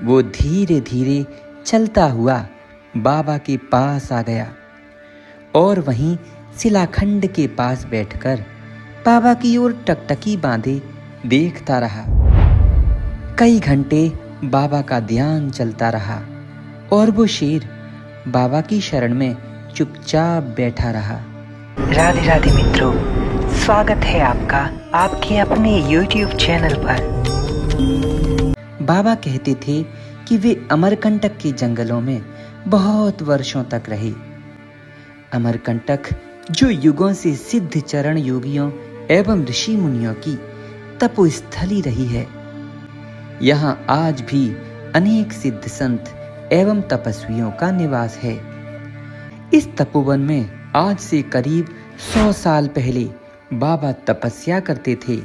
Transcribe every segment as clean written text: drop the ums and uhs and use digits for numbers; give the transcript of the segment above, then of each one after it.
वो धीरे धीरे चलता हुआ बाबा के पास आ गया और वहीं शिलाखंड के पास बैठकर बाबा की ओर टकटकी बांधे देखता रहा। कई घंटे बाबा का ध्यान चलता रहा और वो शेर बाबा की शरण में चुपचाप बैठा रहा। राधे राधे मित्रों, स्वागत है आपका आपके अपने YouTube चैनल पर। बाबा कहते थे कि वे अमरकंटक के जंगलों में बहुत वर्षों तक रहे। अमरकंटक जो युगों से सिद्ध चरण योगियों एवं ऋषि मुनियों की तपोस्थली रही है। यहाँ आज भी अनेक सिद्ध संत एवं तपस्वियों का निवास है। इस तपोवन में आज से करीब 100 साल पहले बाबा तपस्या करते थे।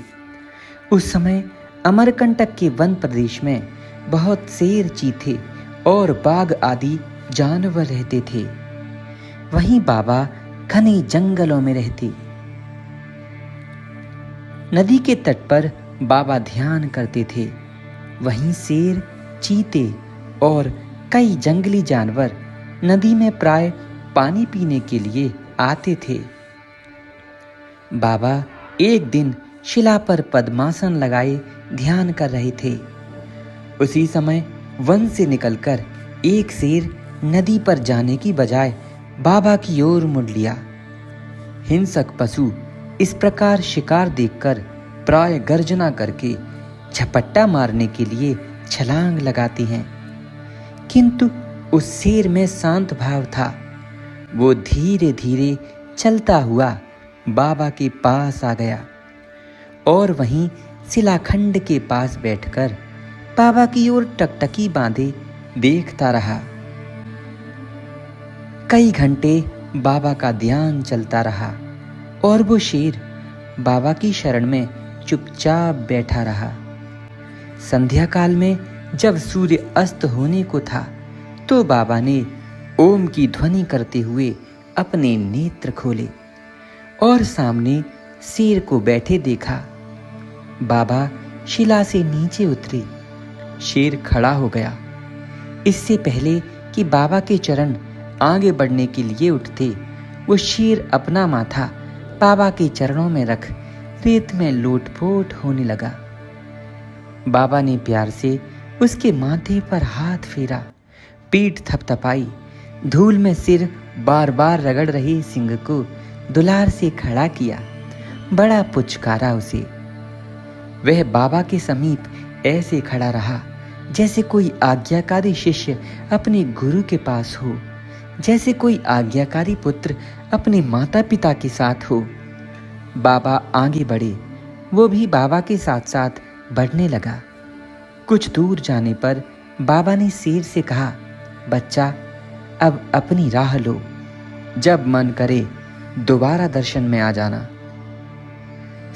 उस समय अमरकंटक के वन प्रदेश में बहुत शेर, चीते और बाघ आदि जानवर रहते थे। वहीं बाबा घने जंगलों में रहते। नदी के तट पर बाबा ध्यान करते थे। वहीं शेर, चीते और कई जंगली जानवर नदी में प्राय पानी पीने के लिए आते थे। बाबा एक दिन शिला पर पद्मासन लगाए ध्यान कर रहे थे। उसी समय वन से निकलकर एक शेर नदी पर जाने की बजाय बाबा की ओर मुड़ लिया। हिंसक पशु इस प्रकार शिकार देखकर प्राय गर्जना करके झपट्टा मारने के लिए छलांग लगाती हैं, किंतु उस शेर में शांत भाव था। वो धीरे धीरे चलता हुआ बाबा के पास आ गया और वहीं शिलाखंड के पास बैठकर बाबा की ओर टकटकी बांधे देखता रहा। कई घंटे बाबा का ध्यान चलता रहा और वो शेर बाबा की शरण में चुपचाप बैठा रहा। संध्या काल में जब सूर्य अस्त होने को था तो बाबा ने ओम की ध्वनि करते हुए अपने नेत्र खोले और सामने शेर को बैठे देखा। बाबा शिला से नीचे उतरे। शेर खड़ा हो गया। इससे पहले कि बाबा के चरण आगे बढ़ने के लिए उठते, वो शेर अपना माथा बाबा के चरणों में रख रेत में लोटपोट होने लगा। बाबा ने प्यार से उसके माथे पर हाथ फेरा, पीठ थपथपाई, धूल में सिर बार बार रगड़ रही सिंह को दुलार से खड़ा किया, बड़ा पुचकारा उसे। वह बाबा के समीप ऐसे खड़ा रहा जैसे कोई आज्ञाकारी शिष्य अपने गुरु के पास हो, जैसे कोई आज्ञाकारी पुत्र अपने माता पिता के साथ हो। बाबा आगे बढ़े, वो भी बाबा के साथ साथ बढ़ने लगा। कुछ दूर जाने पर बाबा ने शेर से कहा, बच्चा अब अपनी राह लो, जब मन करे दोबारा दर्शन में आ जाना।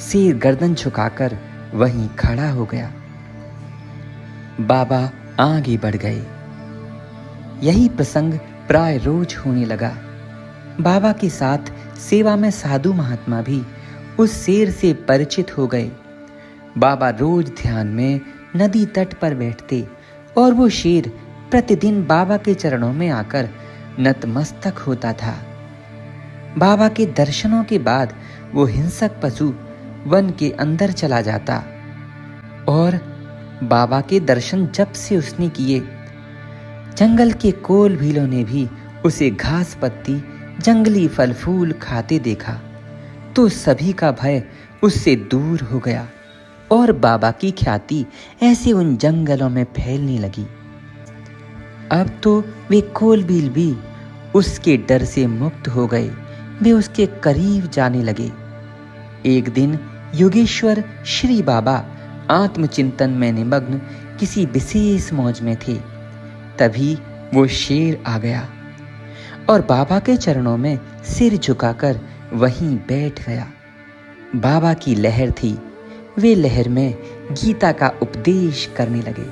शेर गर्दन झुकाकर वहीं खड़ा हो गया। बाबा आगे बढ़ गए। यही प्रसंग प्राय रोज होने लगा। बाबा के साथ सेवा में साधु महात्मा भी उस शेर से परिचित हो गए। बाबा रोज ध्यान में नदी तट पर बैठते और वो शेर प्रतिदिन बाबा के चरणों में आकर नतमस्तक होता था। बाबा के दर्शनों के बाद वो हिंसक पशु वन के अंदर चला जाता और बाबा के दर्शन जब से उसने किए, जंगल के कोल भीलों ने भी उसे घास पत्ती, जंगली फल फूल खाते देखा तो सभी का भय उससे दूर हो गया और बाबा की ख्याति ऐसे उन जंगलों में फैलने लगी। अब तो वे कोलबील भी उसके डर से मुक्त हो गए। वे उसके करीब जाने लगे। एक दिन योगेश्वर श्री बाबा आत्मचिंतन में निमग्न किसी विशेष मौज में थे। तभी वो शेर आ गया और बाबा के चरणों में सिर झुकाकर वहीं बैठ गया। बाबा की लहर थी। वे लहर में गीता का उपदेश करने लगे।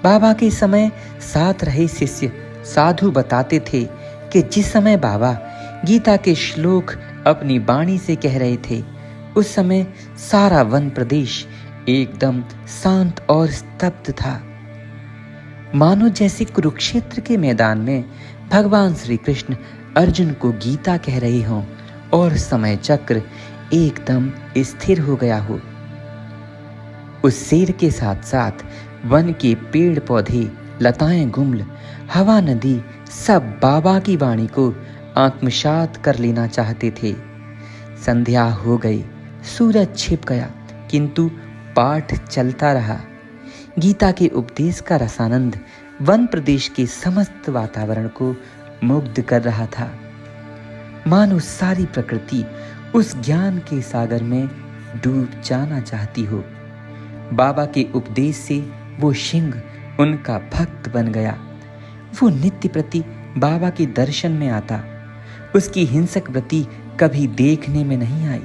बाबा के समय साथ रहे शिष्य साधु बताते थे कि जिस समय बाबा गीता के श्लोक अपनी वाणी से कह रहे थे, उस समय सारा वन प्रदेश एकदम शांत और स्तब्ध था। मानो जैसे कुरुक्षेत्र के मैदान में भगवान श्री कृष्ण अर्जुन को गीता कह रहे हों और समय चक्र एकदम स्थिर हो गया हो। उस शेर के साथ साथ वन के पेड़ पौधे, लताएं, गुम्ल, हवा, नदी सब बाबा की वाणी को आत्मसात कर लेना चाहते थे। संध्या हो गई, सूरज छिप गया, किंतु पाठ चलता रहा। गीता के उपदेश का रसानंद वन प्रदेश के समस्त वातावरण को मुग्ध कर रहा था। मानो सारी प्रकृति उस ज्ञान के सागर में डूब जाना चाहती हो। बाबा के उपदेश से वो सिंह उनका भक्त बन गया। वो नित्य प्रति बाबा के दर्शन में आता। उसकी हिंसक वृत्ति कभी देखने में नहीं आई।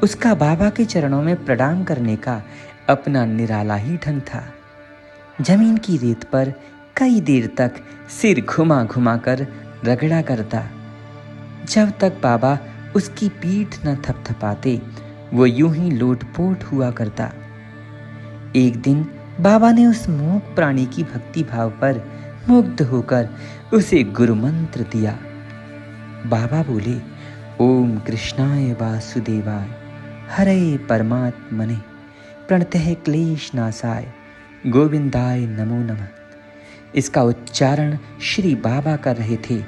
उसका बाबा के चरणों में प्रणाम करने का अपना निराला ही ढंग था। जमीन की रेत पर कई देर तक सिर घुमा घुमा कर रगड़ा करता। जब तक बाबा उसकी पीठ न थपथपाते वो यूं ही लोटपोट हुआ करता। एक दिन बाबा ने उस मूक प्राणी की भक्ति भाव पर मुग्ध होकर उसे गुरु मंत्र दिया। बाबा बोले, ओम कृष्णाय वासुदेवाय हरे परमात्मने प्रणतः क्लेश नाशाय गोविंदाय नमो नमः। इसका उच्चारण श्री बाबा कर रहे थे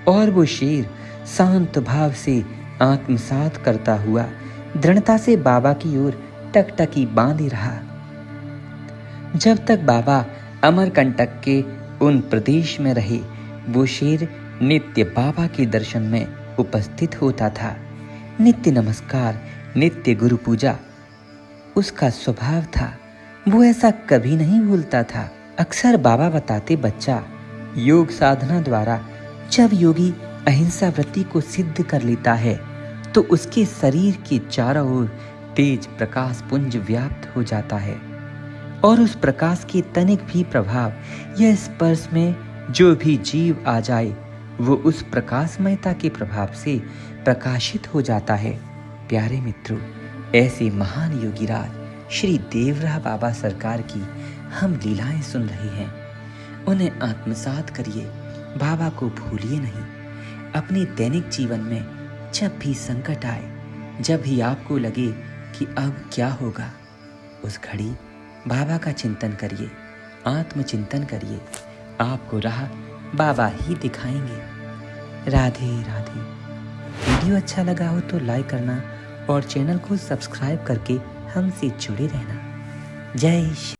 और वो शेर शांत भाव से आत्मसात करता हुआ दृढ़ता से बाबा की ओर टकटकी बांधे रहा। जब तक बाबा अमरकंटक के उन प्रदेश में रहे, वो शेर नित्य बाबा के दर्शन में उपस्थित होता था। नित्य नमस्कार, नित्य गुरु पूजा उसका स्वभाव था। वो ऐसा कभी नहीं भूलता था। अक्सर बाबा बताते, बच्चा, योग साधना द्वारा जब योगी अहिंसा वृत्ति को सिद्ध कर लेता है तो उसके शरीर के चारों ओर तेज प्रकाश पुंज व्याप्त हो जाता है और उस प्रकाश के तनिक भी प्रभाव या स्पर्श में जो भी जीव आ जाए वो उस प्रकाशमयता के प्रभाव से प्रकाशित हो जाता है। प्यारे मित्रों, ऐसे महान योगीराज श्री देवराह बाबा सरकार की हम लीलाएं सुन रहे हैं। उन्हें आत्मसात करिए, बाबा को भूलिए नहीं। अपने दैनिक जीवन में जब भी संकट आए, जब भी आपको लगे कि अब क्या होगा, उस घड़ी बाबा का चिंतन करिए, आत्मचिंतन करिए। आपको राह बाबा ही दिखाएंगे। राधे राधे। वीडियो अच्छा लगा हो तो लाइक करना और चैनल को सब्सक्राइब करके हमसे जुड़े रहना। जय श्री